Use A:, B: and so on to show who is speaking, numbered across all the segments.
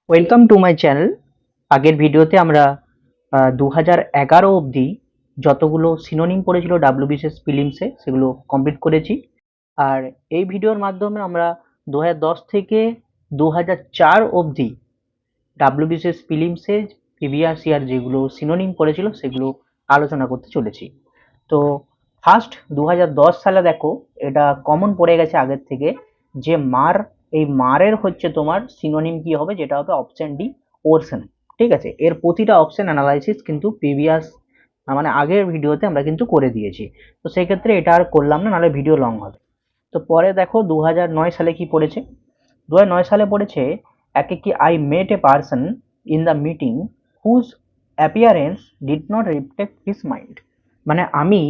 A: Welcome to my channel. আগের ভিডিওতে আমরা 2011 অবধি যতগুলো সিনোনিম পড়েছিল ডাব্লিউবিসিএস প্রিলিমসে সেগুলো কমপ্লিট করেছি। আর এই ভিডিওর মাধ্যমে আমরা 2010 থেকে 2004 অবধি ডাব্লিউবিসিএস প্রিলিমসে প্রিভিয়াস ইয়ার যেগুলো সিনোনিম পড়েছিল সেগুলো আলোচনা করতে চলেছি। তো ফার্স্ট 2010 সালে দেখো, এটা কমন পড়ে গেছে আগের থেকে, যে মার, এই মারের হচ্ছে তোমার সিনোনিম কি হবে, যেটা হবে অপশন ডি, ওরসেন। ঠিক আছে, এর প্রতিটা অপশন অ্যানালাইসিস কিন্তু প্রিভিয়াস মানে আগের ভিডিওতে আমরা কিন্তু করে দিয়েছি। তো সেই ক্ষেত্রে এটা আর করলাম না, নাহলে ভিডিও লং হবে। তো পরে দেখো 2009 সালে কি পড়েছে। 2009 সালে পড়েছে একে কি, I met a person in the meeting whose appearance did not reflect his mind. মানে আমি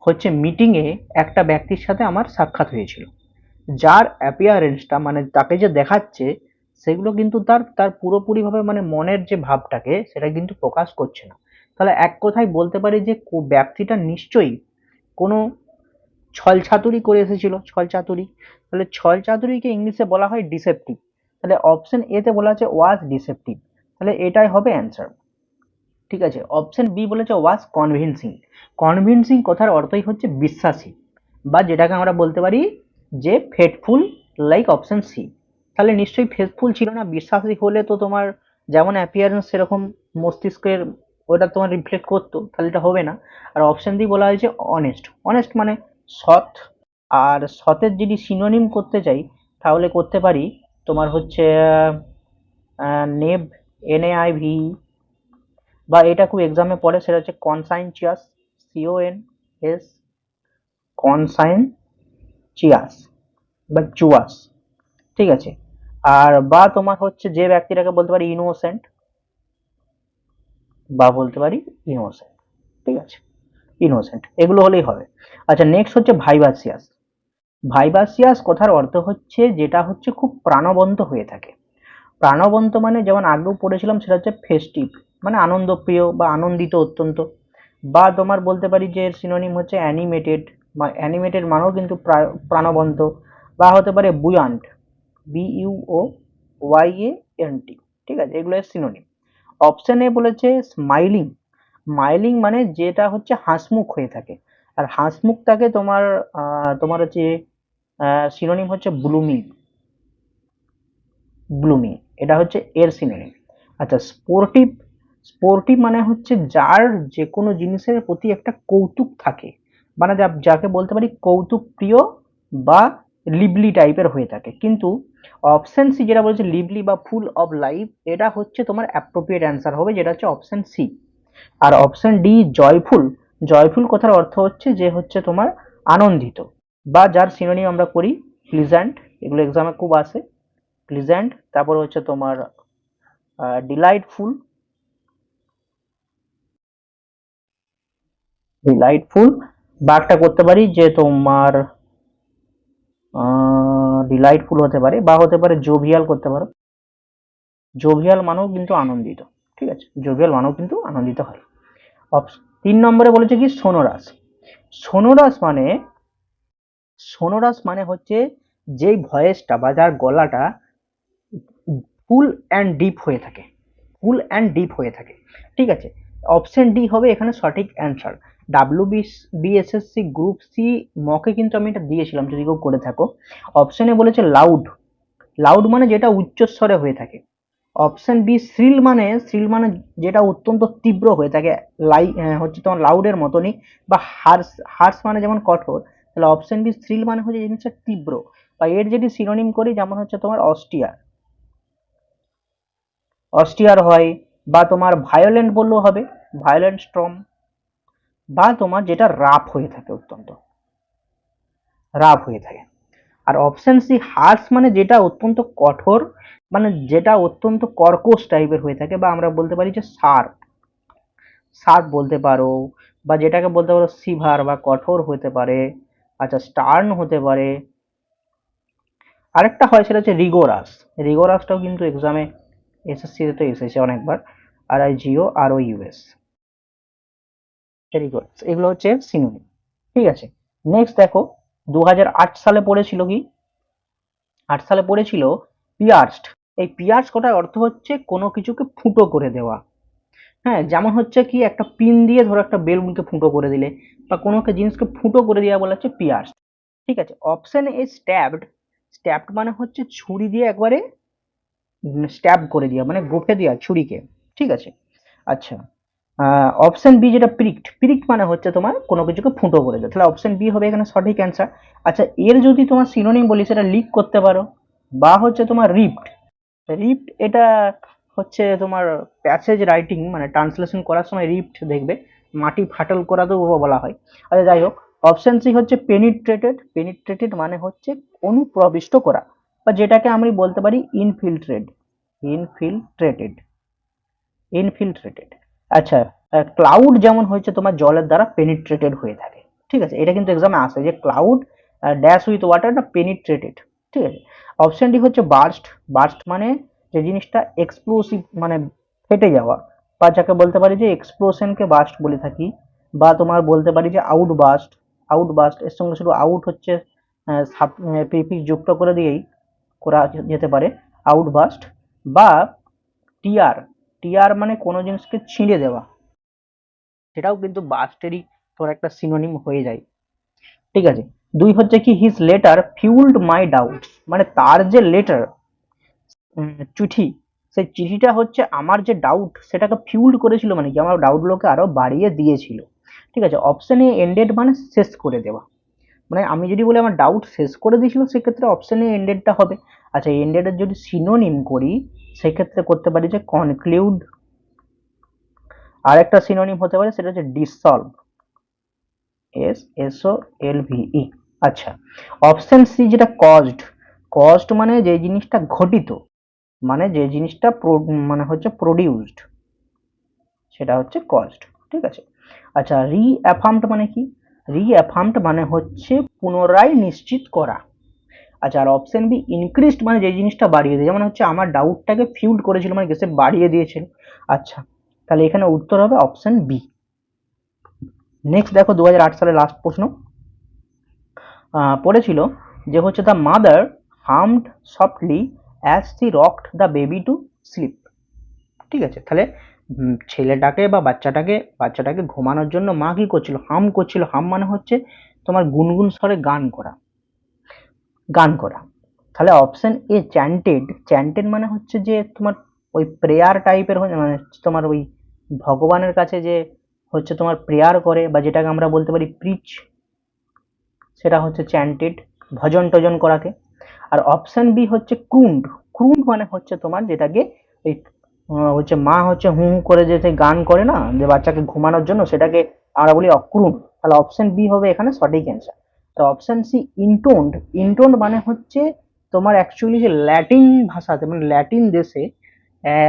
A: হচ্ছে মিটিংয়ে একটা ব্যক্তির সাথে আমার সাক্ষাৎ হয়েছিল, যার অ্যাপিয়ারেন্সটা মানে তাকে যে দেখাচ্ছে সেগুলো কিন্তু তার তার পুরোপুরিভাবে মানে মনের যে ভাবটাকে সেটা কিন্তু প্রকাশ করছে না। তাহলে এক কথায় বলতে পারি যে ব্যক্তিটা নিশ্চয়ই কোনো ছলচাতুরি করে এসেছিল, ছলচাতুরি। তাহলে ছলচাতুরিকে ইংলিশে বলা হয় ডিসেপটিভ। তাহলে অপশন এ তে বলা আছে ওয়াজ ডিসেপটিভ, তাহলে এটাই হবে অ্যান্সার। ঠিক আছে, অপশন বি বলেছে ওয়াজ কনভিনসিং। কনভিনসিং কথার অর্থই হচ্ছে বিশ্বাসী, বা যেটাকে আমরা বলতে পারি যে ফেথফুল, লাইক অপশন সি। তাহলে নিশ্চয়ই ফেথফুল ছিল না, বিশ্বাসী হলে তো তোমার যেমন অ্যাপিয়ারেন্স সেরকম মস্তিষ্কের ওটা তোমার রিফ্লেক্ট করতো, তাহলে এটা হবে না। আর অপশন ডি বলা হয়েছে অনেস্ট। অনেস্ট মানে সৎ। আর সতের যদি সিনোনিম করতে চাই তাহলে করতে পারি তোমার হচ্ছে নেভ, NAIV, বা এটা খুব এক্সামে পড়ে, সেটা হচ্ছে কনসাইনচিয়াস, CONS, কনসাইনচিয়াস বা চুয়াস। ঠিক আছে, আর বা তোমার হচ্ছে যে ব্যক্তিটাকে বলতে পারি ইনোসেন্ট, বা বলতে পারি ইনোসেন্ট। ঠিক আছে, ইনোসেন্ট, এগুলো হলেই হবে। আচ্ছা, নেক্সট হচ্ছে ভাইভাসিয়াস। ভাইভাসিয়াস কথার অর্থ হচ্ছে যেটা হচ্ছে খুব প্রাণবন্ত হয়ে থাকে। প্রাণবন্ত মানে যেমন আগেও পড়েছিলাম, সেটা হচ্ছে ফেস্টিভ, মানে আনন্দপ্রিয় বা আনন্দিত অত্যন্ত। বা তোমার বলতে পারি যে সিনোনিম হচ্ছে অ্যানিমেটেড, বা অ্যানিমেটেড মানেও কিন্তু প্রাণবন্ত। বা হতে পারে বুয়ান্ট, BUOYANT। ঠিক আছে, এগুলো সিনোনিম। অপশন এ বলেছে স্মাইলিং। স্মাইলিং মানে যেটা হচ্ছে হাসমুখ হয়ে থাকে। আর হাসমুখটাকে তোমার তোমার হচ্ছে সিনোনিম হচ্ছে ব্লুমিং। ব্লুমিং, এটা হচ্ছে এর সিনোনিম। আচ্ছা, স্পোর্টিভ। স্পোর্টিভ মানে হচ্ছে যার যে কোনো জিনিসের প্রতি একটা কৌতুক থাকে, মানে যাকে বলতে পারি কৌতুক প্রিয় বা লিভলি টাইপের হয়ে থাকে। কিন্তু অপশন সি যেটা বলছে লিভলি বা ফুল অফ লাইফ, এটা হচ্ছে তোমার অ্যাপ্রোপ্রিয়েট অ্যান্সার হবে, যেটা হচ্ছে অপশন সি। আর অপশন ডি জয়ফুল। জয়ফুল কথার অর্থ হচ্ছে যে হচ্ছে তোমার আনন্দিত, বা যার সিনোনিম আমরা করি প্লিজেন্ট। এগুলো এক্সামে খুব আসে। প্লিজেন্ট, তারপর হচ্ছে তোমার ডিলাইটফুল। ডিলাইটফুল বারটা করতে পারি যে তোমার ডিলাইটফুল হতে পারে, বা হতে পারে জোভিয়াল করতে পারো। জোভিয়াল মানেও কিন্তু আনন্দিত। ঠিক আছে, জোভিয়াল মানেও কিন্তু আনন্দিত হয়। 3 নম্বরে বলেছে কি সোনোরাস। সোনোরাস মানে, সোনোরাস মানে হচ্ছে যেই ভয়েসটা বা যার গলাটা ফুল অ্যান্ড ডিপ হয়ে থাকে, ফুল অ্যান্ড ডিপ হয়ে থাকে। ঠিক আছে, অপশন ডি হবে এখানে সঠিক অ্যান্সার। বিএসএসসি গ্রুপ সি মকে কিন্তু আমি এটা দিয়েছিলাম, যদি কেউ করে থাকো। অপশনে বলেছে লাউড। লাউড মানে যেটা উচ্চস্বরে হয়ে থাকে। অপশন বি শ্রিল মানে, শ্রিল মানে যেটা অত্যন্ত তীব্র হয়ে থাকে, হচ্ছে তোমার লাউডের মতনই। বা হার্স, হার্স মানে যেমন কঠোর। তাহলে অপশন বি শ্রিল মানে হচ্ছে জিনিসটা তীব্র। বা এর যদি সিনোনিম করি, যেমন হচ্ছে তোমার অস্টিয়ার, অস্টিয়ার হয়। বা তোমার ভায়োলেন্ট বললেও হবে, ভায়োলেন্ট স্টর্ম। বা তোমার যেটা রাফ হয়ে থাকে, অত্যন্ত রাফ হয়ে থাকে। আর অপশন সি হার্স মানে যেটা অত্যন্ত কঠোর, মানে যেটা অত্যন্ত কর্কশ টাইপের হয়ে থাকে, বা আমরা বলতে পারি যে শার্প, শার্প বলতে পারো। বা যেটাকে বলতে পারো সিভার বা কঠোর হতে পারে। আচ্ছা, স্টার্ন হতে পারে। আরেকটা হয় সেটা হচ্ছে রিগোরাস। রিগোরাসটাও কিন্তু এক্সামে এসএসসি তে এসেছে অনেকবার। RIGOROUS, রিগোরাস, এগুলো হচ্ছে সিনোনিম। ঠিক আছে, নেক্সট দেখো 2008 সালে পড়েছিল কি, 8 সালে পড়েছিল পিয়ার্সড। এই পিয়ার্স করার অর্থ হচ্ছে কোনো কিছুকে ফুটো করে দেওয়া। হ্যাঁ, যেমন হচ্ছে কি একটা পিন দিয়ে ধরো একটা বেলুনকে ফুটো করে দিলে, বা কোনো একটা জিনিসকে ফুটো করে দেওয়া বলা হচ্ছে পিয়ার্স। ঠিক আছে, অপশন এ স্ট্যাবড। স্ট্যাবড মানে হচ্ছে ছুরি দিয়ে একবারে স্ট্যাব করে দেওয়া, মানে গোফে দেওয়া ছুরিকে। ঠিক আছে, আচ্ছা। অপশন বি যেটা প্রিক্ট, প্রিক্ট মানে হচ্ছে তোমার কোনো কিছুকে ফুটো করে দেওয়া, তাহলে অপশন বি হবে এখানে সঠিক অ্যান্সার। আচ্ছা, এর যদি তোমার সিনোনিম বলি সেটা লিক করতে পারো, বা হচ্ছে তোমার রিপ্ট। রিপ্ট এটা হচ্ছে তোমার প্যাসেজ রাইটিং, মানে ট্রান্সলেশন করার সময় রিপ্ট দেখবে মাটি ফাটল করাতেও বলা হয়। আচ্ছা যাই হোক, অপশন সি হচ্ছে পেনিট্রেটেড। পেনিট্রেটেড মানে হচ্ছে অনুপ্রবিষ্ট করা, বা যেটাকে আমি বলতে পারি ইনফিল্ট্রেট। ইনফিল্ট্রেটেড, ইনফিল্ট্রেটেড। আচ্ছা, ক্লাউড যেমন হচ্ছে তোমার জলের দ্বারা পেনিট্রেটেড হয়ে থাকে। ঠিক আছে, এটা কিন্তু এক্সামে আসে যে ক্লাউড ড্যাশ উইথ ওয়াটার না পেনিট্রেটেড। ঠিক আছে, অপশন ডি হচ্ছে বার্স্ট। বার্স্ট মানে যে জিনিসটা এক্সপ্লোসিভ, মানে ফেটে যাওয়া, বা যাকে বলতে পারি যে এক্সপ্লোশনকে বার্স্ট বলে থাকি, বা তোমার বলতে পারি যে আউট বার্স্ট। আউট বার্স্ট এর সঙ্গে শুধু আউট হচ্ছে প্রিফিক্স যুক্ত করে দিয়েই করা যেতে পারে আউট বার্স্ট। বা টিআর, টিআর মানে কোনো জিনিসকে ছিঁড়ে দেওয়া, সেটাও কিন্তু বাস্টেরই তোর একটা সিনোনিম হয়ে যায়। ঠিক আছে, দুই হচ্ছে কি হিজ লেটার ফিউলড মাই ডাউটস, মানে তার যে লেটার, চিঠি, সেই চিঠিটা হচ্ছে আমার যে ডাউট সেটাকে ফিউলড করেছিল, মানে কি আমার ডাউটগুলোকে আরো বাড়িয়ে দিয়েছিল। ঠিক আছে, অপশন এ এন্ডেড মানে শেষ করে দেওয়া, মানে আমি যদি বলি আমার ডাউট শেষ করে দিয়েছিল সেক্ষেত্রে অপশন এ এন্ডেডটা হবে। আচ্ছা, এন্ডেড এর যদি সিনোনিম করি সেক্ষেত্রে করতে পারি যে কনক্লুড। আর একটা সিনোনিম হতে পারে সেটা হচ্ছে ডিসলভ, SSOLVE। আচ্ছা, অপশন সি যেটা কজড। কজড মানে যে জিনিসটা ঘটিত, মানে যে জিনিসটা মানে হচ্ছে প্রডিউসড, সেটা হচ্ছে কজড। ঠিক আছে, আচ্ছা, রিঅ্যাফার্মড মানে কি? রিঅ্যাফার্মড মানে হচ্ছে পুনরায় নিশ্চিত করা। আচ্ছা, আর অপশন বি ইনক্রিজড মানে যে জিনিসটা বাড়িয়ে দেয়, যেমন হচ্ছে আমার ডাউটটাকে ফিউল করেছিল মানে সে বাড়িয়ে দিয়েছিল। আচ্ছা, তাহলে এখানে উত্তর হবে অপশন বি। নেক্সট দেখো 2008 সালের লাস্ট প্রশ্ন পড়েছিল যে হচ্ছে the mother harmed softly as she rocked the baby to sleep. ঠিক আছে, তাহলে ছেলেটাকে বা বাচ্চাটাকে ঘুমানোর জন্য মা কি করছিল? হাম করছিল। হাম মানে হচ্ছে তোমার গুনগুন স্বরে গান করা, গান করা। তাহলে অপশন এ চ্যান্টেড। চ্যান্টেড মানে হচ্ছে যে তোমার ওই প্রেয়ার টাইপের, মানে তোমার ওই ভগবানের কাছে যে হচ্ছে তোমার প্রেয়ার করে, বা যেটাকে আমরা বলতে পারি প্রিচ, সেটা হচ্ছে চ্যান্টেড, ভজন টজন করাকে। আর অপশন বি হচ্ছে ক্রুন্ড। ক্রুন্ড মানে হচ্ছে তোমার যেটাকে ওই হচ্ছে মা হচ্ছে হু হু করে যে গান করে না, যে বাচ্চাকে ঘুমানোর জন্য, সেটাকে আমরা বলি অক্রুন্ড। তাহলে অপশন বি হবে এখানে সঠিক অ্যান্সার। তো অপশন সি ইনটোন্ড। ইনটোন্ড মানে হচ্ছে তোমার অ্যাকচুয়ালি যে ল্যাটিন ভাষাতে, মানে ল্যাটিন দেশে,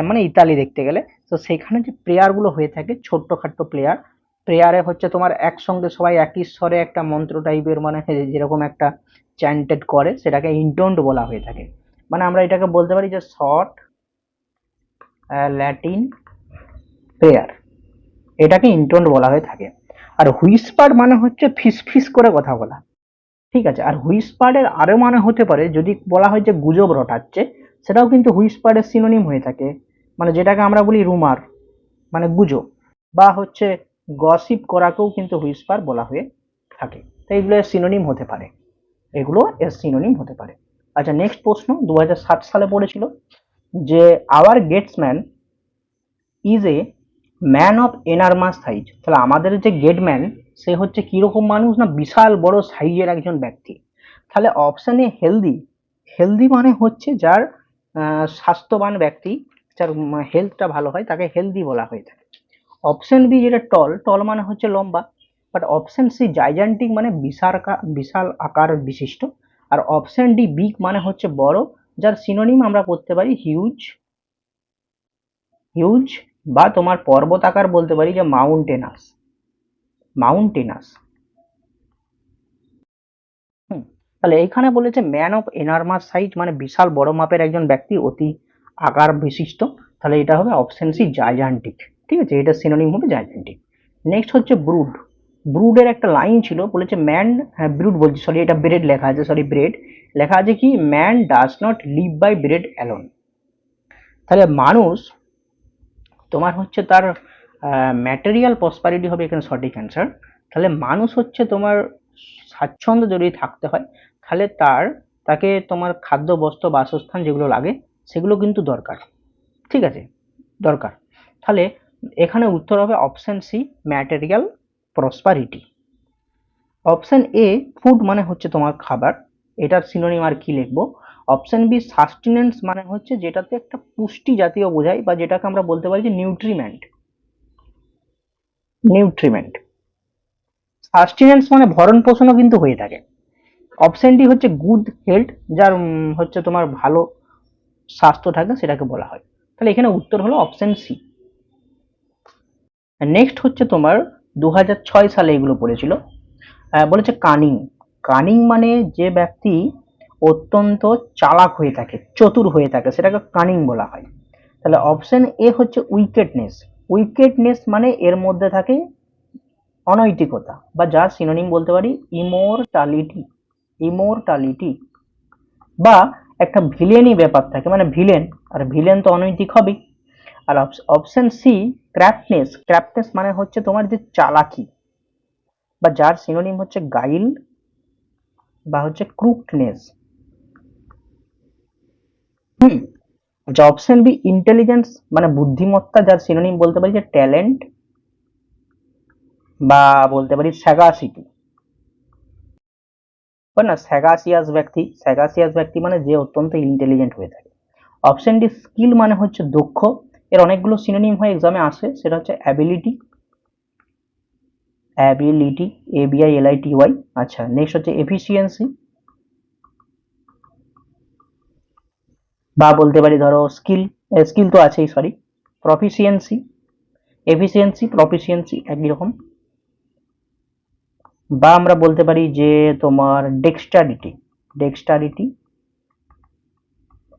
A: মানে ইতালি দেখতে গেলে, তো সেখানে যে প্রেয়ার গুলো হয়ে থাকে ছোট্টখাট্ট প্রেয়ার, প্রেয়ারে হচ্ছে তোমার একসঙ্গে সবাই একই স্বরে একটা মন্ত্র টাইপের, মানে যেরকম একটা চ্যান্টেড করে, সেটাকে ইনটোন্ড বলা হয়ে থাকে। মানে আমরা এটাকে বলতে পারি যে শর্ট ল্যাটিন প্রেয়ার, এটাকে ইনটোন্ড বলা হয়ে থাকে। আর হুইসপার মানে হচ্ছে ফিস ফিস করে কথা বলা। ঠিক আছে, আর হুইসপারের আরো মানে হতে পারে যদি বলা হয় যে গুজব রটাচ্ছে, সেটাও কিন্তু হুইসপারের সিনোনিম হয়ে থাকে, মানে যেটাকে আমরা বলি রুমার, মানে গুজব, বা হচ্ছে গসিপ করাকেও কিন্তু হুইসপার বলা হয়ে থাকে। তো এগুলো সিনোনিম হতে পারে, এগুলো এর সিনোনিম হতে পারে। আচ্ছা, নেক্সট প্রশ্ন 2007 সালে পড়েছিল যে our gateman is a man of enormous size. তাহলে আমাদের যে গেটম্যান, সে হচ্ছে কিরকম মানুষ না, বিশাল বড় সাইজের একজন ব্যক্তি। তাহলে অপশন এ হেলদি। হেলদি মানে হচ্ছে যার স্বাস্থ্যবান ব্যক্তি, যার হেলথটা ভালো হয় তাকে হেলদি বলা হয়ে থাকে। অপশন বি যেটা টল, টল মানে হচ্ছে লম্বা। বাট অপশন সি জাইজান্টিক মানে বিশাল আকার বিশিষ্ট। আর অপশন ডি বিগ মানে হচ্ছে বড়, যার সিনোনিম আমরা করতে পারি হিউজ। হিউজ বা তোমার পর্বত আকার বলতে পারি যে মাউন্টেনাস, মাউন্টেনাস। হুম, তাহলে এইখানে বলেছে ম্যান অফ এনারমাস সাইজ, মানে বিশাল বড় মাপের একজন ব্যক্তি, অতি আকার বিশিষ্ট। তাহলে এটা হবে অপশন সি জাইজান্টিক। ঠিক আছে, এটা সিনোনিম হবে জাইজান্টিক। নেক্সট হচ্ছে ব্রুড। ব্রুডের একটা লাইন ছিল, বলেছে ম্যান, হ্যাঁ ব্রুড বলছি, সরি এটা ব্রেড লেখা আছে, সরি ব্রেড লেখা আছে কি man does not live by bread alone. তাহলে মানুষ তোমার হচ্ছে তার ম্যাটেরিয়াল প্রসপারিটি হবে এখানে সঠিক অ্যান্সার। তাহলে মানুষ হচ্ছে তোমার স্বাচ্ছন্দ্য যদি থাকতে হয় তাহলে তাকে তোমার খাদ্য বস্ত্র বাসস্থান যেগুলো লাগে সেগুলো কিন্তু দরকার, ঠিক আছে, দরকার। তাহলে এখানে উত্তর হবে option C, material prosperity. Option A, food মানে হচ্ছে তোমার খাবার, এটার সিনোনিম আর কি লিখবো? অপশন বি, সাস্টেনেন্স মানে হচ্ছে যেটাতে একটা পুষ্টি জাতীয় বোঝায় বা যেটাকে আমরা বলতে পারি যে নিউট্রিমেন্ট। নিউট্রিমেন্ট। সাস্টেনেন্স মানে ভরণ পোষণও কিন্তু হয়ে থাকে। অপশন ডি হচ্ছে গুড হেলথ, যার হচ্ছে তোমার ভালো স্বাস্থ্য থাকে সেটাকে বলা হয়। তাহলে এখানে উত্তর হলো অপশন সি। নেক্সট হচ্ছে তোমার 2006 সালে এগুলো পড়েছিল। বলেছে কানিং। কানিং মানে যে ব্যক্তি অত্যন্ত চালাক হয়ে থাকে, চতুর হয়ে থাকে, সেটাকে কানিং বলা হয়। তাহলে অপশন এ হচ্ছে উইকেটনেস। উইকেটনেস মানে এর মধ্যে থাকে অনৈতিকতা, বা যার সিনোনিম বলতে পারি ইমোরটালিটি। ইমোরটালিটি বা একটা ভিলেনি ব্যাপার থাকে, মানে ভিলেন, আর ভিলেন তো অনৈতিক হবেই। আর অপশন সি, ক্র্যাপনেস। ক্র্যাপনেস মানে হচ্ছে তোমার যে চালাকি, বা যার সিনোনিম হচ্ছে গাইল বা হচ্ছে ক্রুকনেস। হুম। আচ্ছা, অপশন বি, ইন্টেলিজেন্স মানে বুদ্ধিমত্তা, যার সিনোনিম বলতে পারি যে ট্যালেন্ট বা বলতে পারি স্যাগাসিটি। না, স্যাগাসিয়াস ব্যক্তি, স্যাগাসিয়াস ব্যক্তি মানে যে অত্যন্ত ইন্টেলিজেন্ট হয়ে থাকে। অপশন ডি, স্কিল মানে হচ্ছে দক্ষ, এর অনেকগুলো সিনোনিম হয়ে এক্সামে আসে, সেটা হচ্ছে অ্যাবিলিটি। Ability, ABILITY। আচ্ছা, নেক্সট হচ্ছে এফিসিয়েন্সি, বা বলতে পারি ধরো স্কিল, স্কিল তো আছেই, সরি, প্রফিসিয়েন্সি। এফিসিয়েন্সি প্রফিসিয়েন্সি একই রকম। বা আমরা বলতে পারি যে তোমার ডেক্সটারিটি। ডেক্সটারিটি।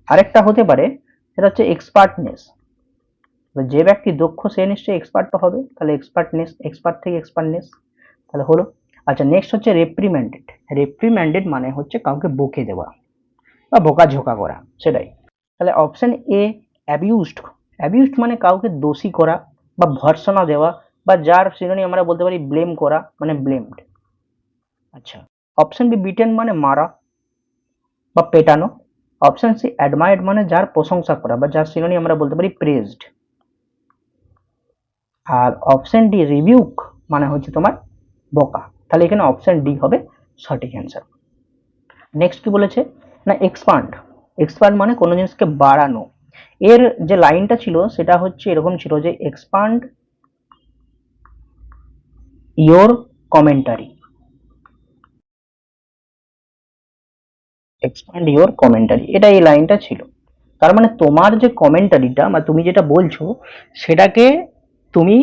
A: আরেকটা হতে পারে সেটা হচ্ছে এক্সপার্টনেস, যে ব্যক্তি দক্ষ সে নিশ্চয়ই এক্সপার্ট তো হবে, তাহলে এক্সপার্টনেস, এক্সপার্ট থেকে এক্সপার্টনেস, তাহলে হলো। আচ্ছা, নেক্সট হচ্ছে রেপ্রিম্যান্ডেড। রেপ্রিম্যান্ডেড মানে হচ্ছে কাউকে বকে দেওয়া বা বকাঝোকা করা, সেটাই। তাহলে অপশন এ, অ্যাবিউজড। অ্যাবিউজড মানে কাউকে দোষী করা বা ভর্ৎসনা দেওয়া, বা যার সিনোনিম আমরা বলতে পারি ব্লেম করা, মানে ব্লেমড। আচ্ছা, অপশন বি, বিটেন মানে মারা বা পেটানো। অপশন সি, অ্যাডমায়ার্ড মানে যার প্রশংসা করা, বা যার সিনোনিম আমরা বলতে পারি প্রেজড। আর অপশন ডি, রিবিউক মানে হচ্ছে তোমার বকা। তাহলে এখানে অপশন ডি হবে সঠিক অ্যান্সার। নেক্সট কি বলেছে না, এক্সপান্ড। এক্সপান্ড মানে কোনো জিনিসকে বাড়ানো। এর যে লাইনটা ছিল সেটা হচ্ছে এরকম ছিল যে expand your commentary. Expand your commentary, এটা এই লাইনটা ছিল। তার মানে তোমার যে কমেন্টারিটা বা তুমি যেটা বলছো সেটাকে তুমি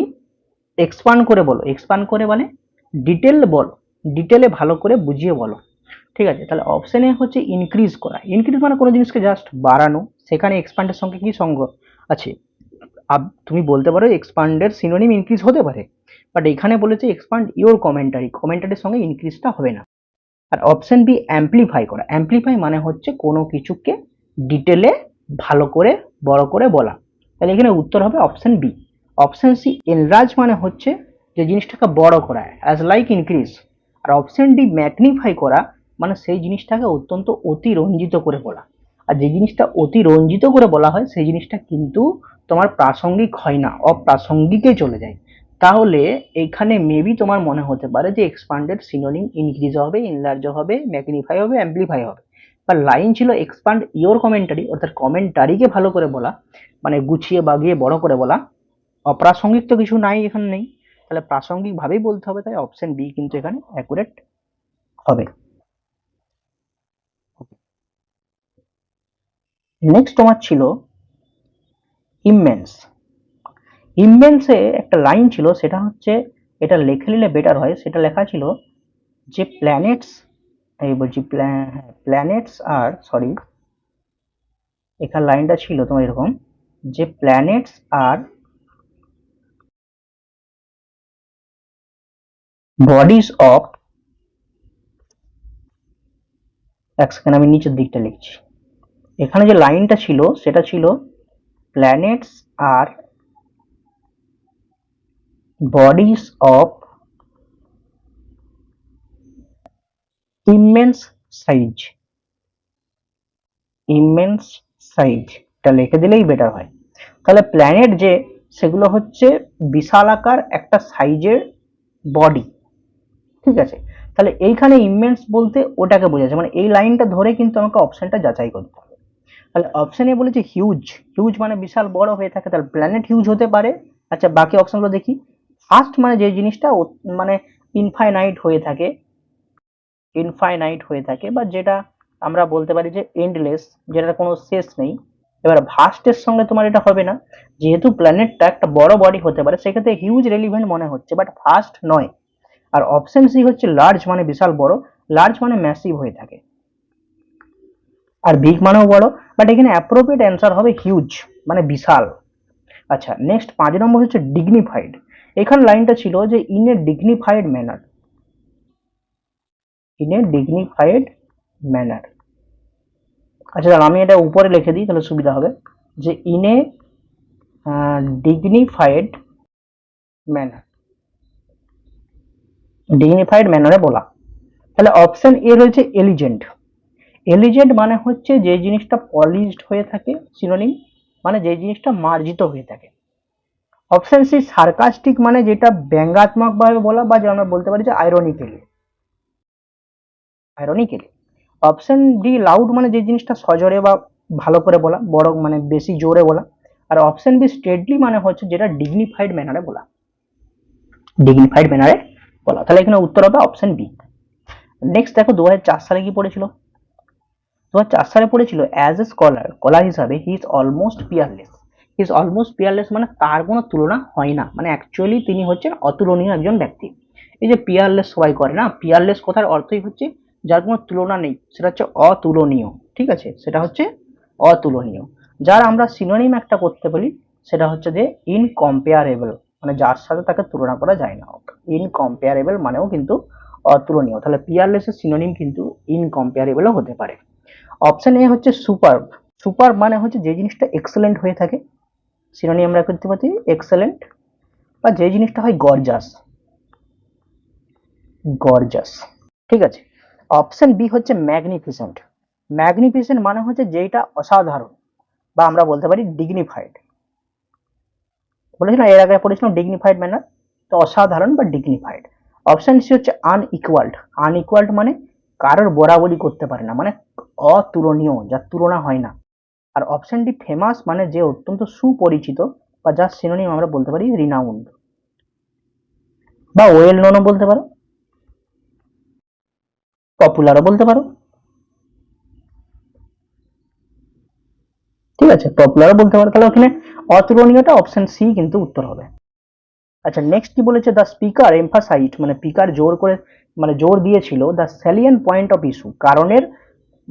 A: এক্সপান্ড করে বলো। এক্সপান্ড করে মানে ডিটেল বলো, ডিটেলে ভালো করে বুঝিয়ে বলো, ঠিক আছে। তাহলে অপশন এ হচ্ছে ইনক্রিজ করা। ইনক্রিজ মানে কোনো জিনিসকে জাস্ট বাড়ানো, সেখানে এক্সপান্ডের সঙ্গে কি সঙ্গ আছে? তুমি বলতে পারো এক্সপান্ডের সিনোনিম ইনক্রিজ হতে পারে, বাট এখানে বলেছে এক্সপান্ড ইওর কমেন্টারি, কমেন্টারির সঙ্গে ইনক্রিজটা হবে না। আর অপশন বি, অ্যাম্পলিফাই করা। অ্যাম্পলিফাই মানে হচ্ছে কোনো কিছুকে ডিটেলে ভালো করে বড় করে বলা। তাহলে এখানে উত্তর হবে option B. Option C, enlarge মানে হচ্ছে যে জিনিসটাকে বড় করা, অ্যাজ লাইক ইনক্রিজ। আর অপশন ডি, ম্যাগনিফাই করা মানে সেই জিনিসটাকে অত্যন্ত অতিরঞ্জিত করে বলা। আর যে জিনিসটা অতিরঞ্জিত করে বলা হয় সেই জিনিসটা কিন্তু তোমার প্রাসঙ্গিক হয় না, অপ্রাসঙ্গিকে চলে যায়। তাহলে এখানে মেবি তোমার মনে হতে পারে যে এক্সপান্ডেড সিনোনিম ইনক্রিজ হবে, ইনলার্জ হবে, ম্যাগনিফাই হবে, অ্যাম্পলিফাই হবে। বা লাইন ছিল এক্সপান্ড ইওর কমেন্টারি, অর্থাৎ কমেন্টারিকে ভালো করে বলা, মানে গুছিয়ে বাগিয়ে বড় করে বলা। অপ্রাসঙ্গিক তো কিছু নাই, এখানে নেই, তাহলে প্রাসঙ্গিক ভাবেই বলতে হবে, তাই অপশন বি কিন্তু এখানে অ্যাকুরেট হবে। নেক্সট তোমার ছিল ইমমেন্স। ইমমেন্সে একটা লাইন ছিল, সেটা হচ্ছে, এটা লিখে নিলে বেটার হয়, সেটা লেখা ছিল যে প্ল্যানেটস, এই বলছি প্ল্যানেটস আর সরি, এখানে লাইনটা ছিল তোমার এরকম যে প্ল্যানেটস আর বডিজ অফ, এক সেকেন্ড আমি নিচের দিকটা লিখছি। এখানে যে লাইনটা ছিল সেটা ছিল প্ল্যানেটস আর bodies of immense size, immense size এটা লিখে দিলেই বেটার হয়। তাহলে প্ল্যানেট যে সেগুলো হচ্ছে বিশাল আকার একটা সাইজের বডি, ঠিক আছে। তাহলে এইখানে ইমেন্স বলতে ওটাকে বোঝাচ্ছে, মানে এই লাইনটা ধরে কিন্তু আমাকে অপশনটা যাচাই করতে হবে। তাহলে অপশনে বলেছে হিউজ, হিউজ মানে বিশাল বড় হয়ে থাকে, তাহলে প্ল্যানেট হিউজ হতে পারে। আচ্ছা বাকি অপশনগুলো দেখি। ফার্স্ট মানে যে জিনিসটা মানে ইনফাইনাইট হয়ে থাকে, ইনফাইনাইট হয়ে থাকে বা যেটা আমরা বলতে পারি যে এন্ডলেস, যেটার কোনো শেষ নেই। এবার ভাস্টের সঙ্গে তোমার এটা হবে না, যেহেতু প্ল্যানেটটা একটা বড় বডি হতে পারে সেক্ষেত্রে হিউজ রেলিভেন্ট মনে হচ্ছে, বাট ফাস্ট নয়। আর অপশন সি হচ্ছে লার্জ মানে বিশাল বড়, লার্জ মানে ম্যাসিভ হয়ে থাকে, আর বিগ মানেও বড়, বাট এখানে অ্যাপ্রোপ্রিয়েট অ্যান্সার হবে হিউজ মানে বিশাল। আচ্ছা নেক্সট 5 নম্বর হচ্ছে ডিগনিফাইড। এখানে লাইনটা ছিল যে in a dignified manner, in a dignified manner. আচ্ছা তাহলে আমি এটা উপরে লিখে দিই তাহলে সুবিধা হবে, যে in a dignified manner, dignified ম্যানারে বলা। তাহলে অপশন এ রয়েছে এলিজেন্ট। এলিজেন্ট মানে হচ্ছে যে জিনিসটা পলিশড হয়ে থাকে, সিনোনিম মানে যে জিনিসটা মার্জিত হয়ে থাকে। অপশন সি সার্কাস্টিক মানে যেটা ব্যঙ্গাত্মক ভাবে বলা, বা যে আমরা বলতে পারি যে ironically, ironically. Option D loud মানে যে জিনিসটা সজোরে বা ভালো করে বলা, বড় মানে বেশি জোরে বলা। আর অপশন বি স্টেডলি মানে হচ্ছে যেটা ডিগনিফাইড ম্যানারে বলা, ডিগনিফাইড ম্যানারে বলা। তাহলে এখানে উত্তর হবে অপশন বি। নেক্সট দেখো 2004 সালে কি পড়েছিল। 2004 সালে পড়েছিল অ্যাজ এ স্কলার, স্কলার হিসাবে he is almost Peerless. He is almost Peerless মানে তার কোনো তুলনা হয় না, মানে অ্যাকচুয়ালি তিনি হচ্ছেন অতুলনীয় একজন ব্যক্তি। এই যে পিয়ারলেস সবাই করে না, পিয়ারলেস কথার অর্থই হচ্ছে যার কোনো তুলনা নেই, সেটা হচ্ছে অতুলনীয়, ঠিক আছে, সেটা হচ্ছে অতুলনীয়। যার আমরা সিনোনিম একটা করতে পারি সেটা হচ্ছে যে ইনকম্পেয়ারেবল, মানে যার সাথে তাকে তুলনা করা যায় না। ইনকম্পেয়ারেবল মানেও কিন্তু অতুলনীয়, তাহলে পিয়ারলেস এর সিনোনিম কিন্তু ইনকম্পেয়ারেবলও হতে পারে। অপশন এ হচ্ছে সুপারব। সুপারব মানে হচ্ছে যে জিনিসটা এক্সেলেন্ট হয়ে থাকে, সিনোনিম আমরা করতে পারি এক্সেলেন্ট, বা যে জিনিসটা হয় গর্জাস, গর্জাস, ঠিক আছে। অপশন বি হচ্ছে ম্যাগনিফিসেন্ট। ম্যাগনিফিসেন্ট মানে হচ্ছে যেটা অসাধারণ, বা আমরা বলতে পারি ডিগনিফাইড। বলেছিলাম এর আগে পড়েছিলাম ডিগনিফাইড ম্যানার, তো অসাধারণ বা ডিগনিফাইড। অপশন সি হচ্ছে আনইকুয়ালড। আনইকুয়ালড মানে কারোর বরাবরি করতে পারে না, মানে অতুলনীয়, যার তুলনা হয় না। আর অপশন ডি ফেমাস মানে যে অত্যন্ত সুপরিচিত, বা যার সিনোনিম আমরা বলতে পারি রিনাউন্ড, বা ওয়েল নোনও বলতে পারো, পপুলারও বলতে পারো, ঠিক আছে, পপুলারও বলতে পারো। তাহলে ওখানে অতুলনীয়টা অপশন সি কিন্তু উত্তর হবে। আচ্ছা নেক্সট কি বলেছে, দ্য স্পিকার এমফাসাইজড মানে স্পিকার জোর করে মানে জোর দিয়েছিল the salient point of issue, কারণের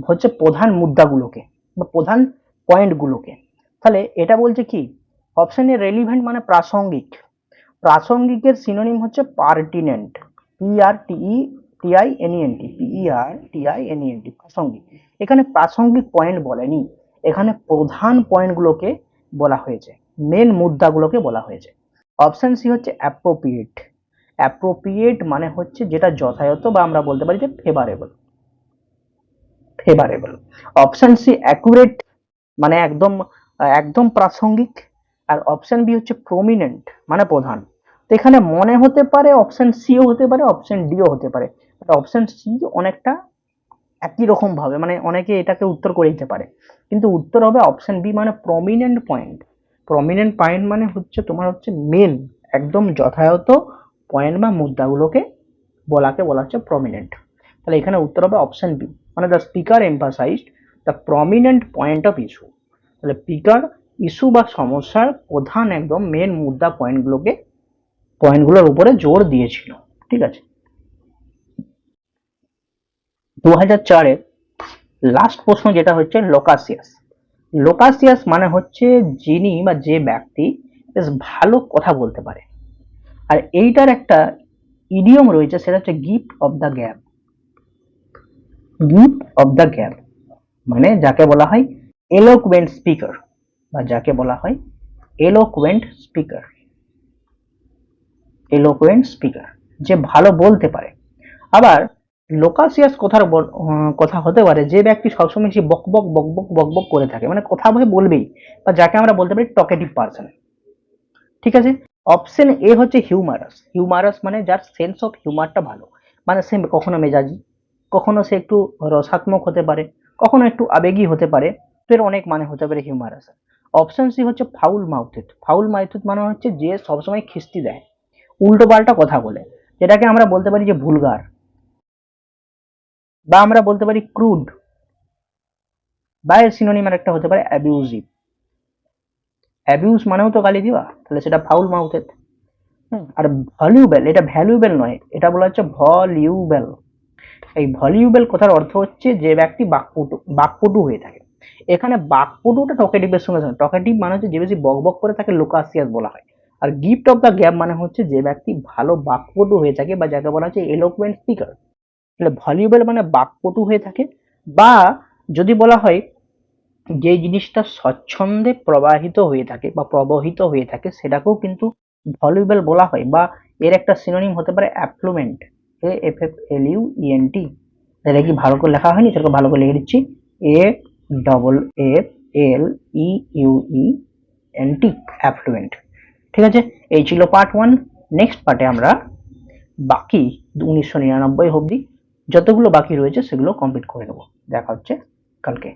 A: হচ্ছে প্রধান মুদ্রাগুলোকে বা প্রধান পয়েন্টগুলোকে। তাহলে এটা বলছে কি, অপশনে রেলিভেন্ট মানে প্রাসঙ্গিক, প্রাসঙ্গিকের সিনোনিম হচ্ছে পার্টিনেন্ট, PRTINENT, প্রাসঙ্গিক। এখানে প্রাসঙ্গিক পয়েন্ট বলেনি, এখানে প্রধান পয়েন্টগুলোকে বলা হয়েছে, মেন মুদ্রাগুলোকে বলা হয়েছে। অপশন সি হচ্ছে অ্যাপ্রোপ্রিয়েট। অ্যাপ্রোপ্রিয়েট মানে হচ্ছে যেটা যথাযথ, বা আমরা বলতে পারি যে favourable, favourable. Option C accurate মানে একদম একদম প্রাসঙ্গিক। আর অপশন বি হচ্ছে প্রমিনেন্ট মানে প্রধান। তো এখানে মনে হতে পারে অপশন সিও হতে পারে, অপশন ডিও হতে পারে, অপশন সি অনেকটা একই রকম ভাবে, মানে অনেকে এটাকে উত্তর করে দিতে পারে, কিন্তু উত্তর হবে অপশন বি মানে প্রমিনেন্ট পয়েন্ট। প্রমিনেন্ট পয়েন্ট মানে হচ্ছে তোমার হচ্ছে মেন একদম যথাযথ পয়েন্ট বা মুদ্রাগুলোকে বলা হচ্ছে প্রমিনেন্ট। তাহলে এখানে উত্তর হবে অপশন বি, মানে the speaker emphasised the prominent point of issue. তাহলে স্পিকার ইস্যু বা সমস্যার প্রধান একদম মেন মুদ্রা পয়েন্টগুলোর উপরে জোর দিয়েছিল, ঠিক আছে। 2004-এর লাস্ট প্রশ্ন যেটা হচ্ছে লোকাসিয়াস। লোকাসিয়াস মানে হচ্ছে যিনি বা যে ব্যক্তি বেশ ভালো কথা বলতে পারে। আর এইটার একটা ইডিয়ম রয়েছে, সেটা হচ্ছে gift of the gab. Gift of the gab মানে যাকে বলা হয় এলোকুয়েন্ট স্পিকার, বা যাকে বলা হয় এলোকুয়েন্ট স্পিকার। এলোকুয়েন্ট স্পিকার, যে ভালো বলতে পারে। আবার লোকাসিয়াস কথা হতে পারে যে ব্যক্তি সবসময় সে বকবক বকবক বকবক করে থাকে, মানে কথা বলবেই, বা যাকে আমরা বলতে পারি টকেটিভ পার্সন। ঠিক আছে। অপশন এ হচ্ছে হিউমারাস। হিউমারাস মানে যার সেন্স অফ হিউমারটা ভালো, মানে সে কখনো মেজাজি, কখনো সে একটু রসাত্মক হতে পারে, কখনো একটু আবেগী হতে পারে। তো এর অনেক মানে হতে পারে হিউমারাস। অপশন সি হচ্ছে ফাউল মাউথেড। ফাউল মাউথেড মানে হচ্ছে যে সবসময় খিস্তি দেয়, উল্টো পাল্টা কথা বলে, যেটাকে আমরা বলতে পারি যে ভুলগার, বা আমরা বলতে পারি ক্রুড, বা এর সিনোনিম একটা হতে পারে অ্যাবিউজিভ। অ্যাবিউজ মানেও তো গালি দিবা, তাহলে সেটা ফাউল মাউথেড। আর ভলিউবেল, এটা ভ্যালুয়েবল নয়, এটা বলা হচ্ছে ভলিউবেল। এই ভলিউবেল কথার অর্থ হচ্ছে যে ব্যক্তি বাকপটু হয়ে থাকে। এখানে বাকপটুটা টকেটিভের সঙ্গে সঙ্গে, টকেটিভ মানে হচ্ছে যে বেশি বকবক করে তাকে লোকাসিয়াস বলা হয়। আর গিফট অফ দ্য গ্যাপ মানে হচ্ছে যে ব্যক্তি ভালো বাকপটু হয়ে থাকে, বা যাকে বলা হচ্ছে এলোকুয়েন্ট স্পিকার। তাহলে ভলিউবেল মানে বাকপটু হয়ে থাকে, বা যদি বলা হয় যে জিনিসটা স্বচ্ছন্দে প্রবাহিত হয়ে থাকে বা প্রবহিত হয়ে থাকে, সেটাকেও কিন্তু ভলিউবেল বলা হয়। বা এর একটা সিনোনিম হতে পারে অ্যাফ্লুয়েন্ট, AFFLUENT। এটা কি ভালো করে লেখা হয়নি, সেটাকে ভালো করে লিখে দিচ্ছি, AFFLEUENT, অ্যাফ্লুয়েন্ট। ঠিক আছে, এই ছিল পার্ট 1। নেক্সট পার্টে আমরা বাকি 1999 অবধি যতগুলো বাকি রয়েছে সেগুলো কমপ্লিট করে নেবো। দেখা হচ্ছে কালকে।